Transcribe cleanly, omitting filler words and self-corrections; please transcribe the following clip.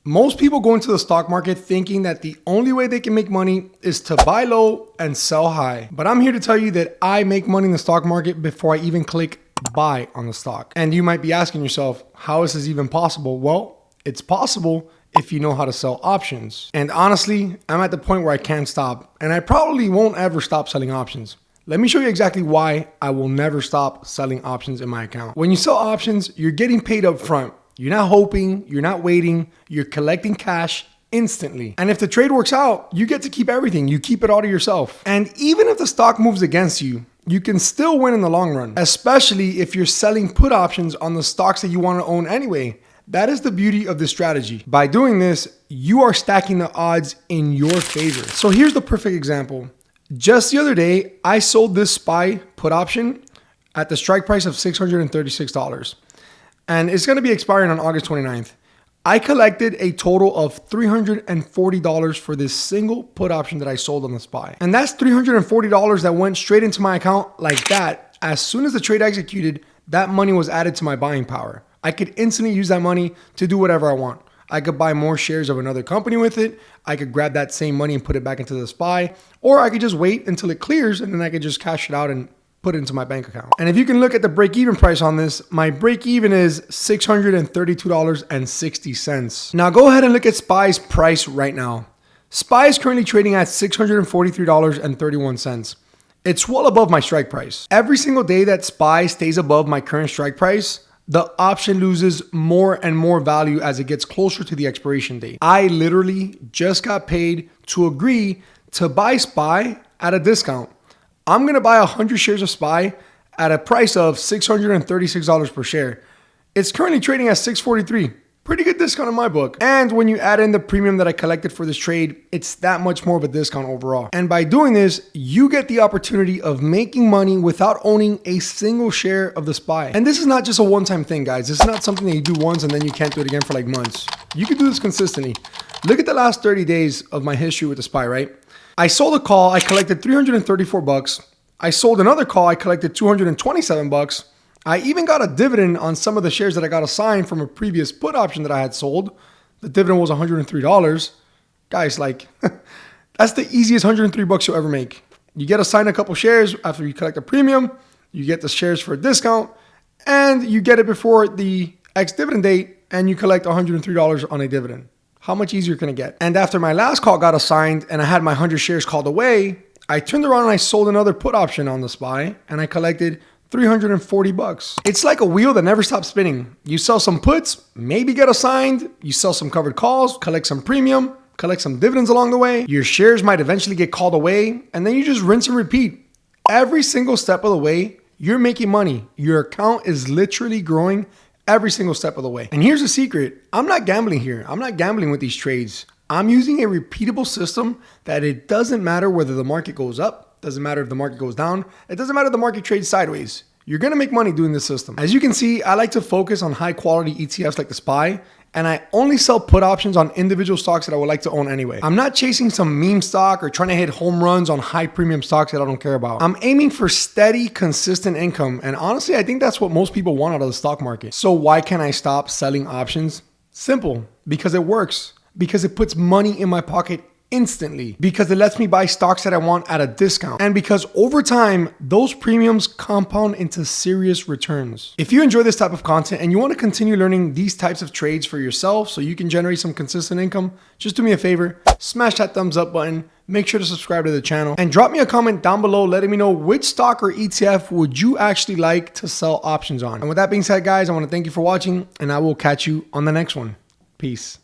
Most people go into the stock market thinking that the only way they can make money is to buy low and sell high. But I'm here to tell you that I make money in the stock market before I even click buy on the stock. And you might be asking yourself, how is this even possible? Well, it's possible if you know how to sell options. And honestly, I'm at the point where I can't stop, and I probably won't ever stop selling options. Let me show you exactly why I will never stop selling options in my account. When you sell options, you're getting paid up front. You're not hoping, you're not waiting, you're collecting cash instantly. And if the trade works out, you get to keep everything. You keep it all to yourself. And even if the stock moves against you, you can still win in the long run, especially if you're selling put options on the stocks that you want to own anyway. That is the beauty of this strategy. By doing this, you are stacking the odds in your favor. So here's the perfect example. Just the other day, I sold this SPY put option at the strike price of $636. And it's going to be expiring on August 29th. I collected a total of $340 for this single put option that I sold on the SPY. And that's $340 that went straight into my account like that. As soon as the trade executed, that money was added to my buying power. I could instantly use that money to do whatever I want. I could buy more shares of another company with it. I could grab that same money and put it back into the SPY, or I could just wait until it clears and then I could just cash it out and put it into my bank account. And if you can look at the break-even price on this, my break-even is $632.60. Now go ahead and look at SPY's price right now. SPY is currently trading at $643.31. It's well above my strike price. Every single day that SPY stays above my current strike price, the option loses more and more value as it gets closer to the expiration date. I literally just got paid to agree to buy SPY at a discount. I'm going to buy 100 shares of SPY at a price of $636 per share. It's currently trading at $643. Pretty good discount in my book. And when you add in the premium that I collected for this trade, it's that much more of a discount overall. And by doing this, you get the opportunity of making money without owning a single share of the SPY. And this is not just a one-time thing, guys. This is not something that you do once and then you can't do it again for like months. You can do this consistently. Look at the last 30 days of my history with the SPY, right? I sold a call, I collected $334. I sold another call, I collected $227. I even got a dividend on some of the shares that I got assigned from a previous put option that I had sold. The dividend was $103. Guys, like, that's the easiest $103 you'll ever make. You get assigned a couple shares after you collect a premium, you get the shares for a discount, and you get it before the ex-dividend date, and you collect $103 on a dividend. How much easier can it get? And after my last call got assigned and I had my 100 shares called away, I turned around and I sold another put option on the SPY and I collected $340. It's like a wheel that never stops spinning. You sell some puts, maybe get assigned. You sell some covered calls, collect some premium, collect some dividends along the way. Your shares might eventually get called away, and then you just rinse and repeat. Every single step of the way, you're making money. Your account is literally growing every single step of the way. And here's the secret. I'm not gambling here. I'm not gambling with these trades. I'm using a repeatable system that it doesn't matter whether the market goes up, doesn't matter if the market goes down, it doesn't matter if the market trades sideways. You're going to make money doing this system. As you can see, I like to focus on high quality ETFs like the SPY, and I only sell put options on individual stocks that I would like to own anyway. I'm not chasing some meme stock or trying to hit home runs on high premium stocks that I don't care about. I'm aiming for steady, consistent income. And honestly, I think that's what most people want out of the stock market. So why can't I stop selling options? Simple, because it works. Because it puts money in my pocket instantly, because it lets me buy stocks that I want at a discount, and because over time, those premiums compound into serious returns. If you enjoy this type of content and you want to continue learning these types of trades for yourself so you can generate some consistent income, just do me a favor, smash that thumbs up button, make sure to subscribe to the channel, and drop me a comment down below letting me know which stock or ETF would you actually like to sell options on. And with that being said, guys, I want to thank you for watching, and I will catch you on the next one. Peace.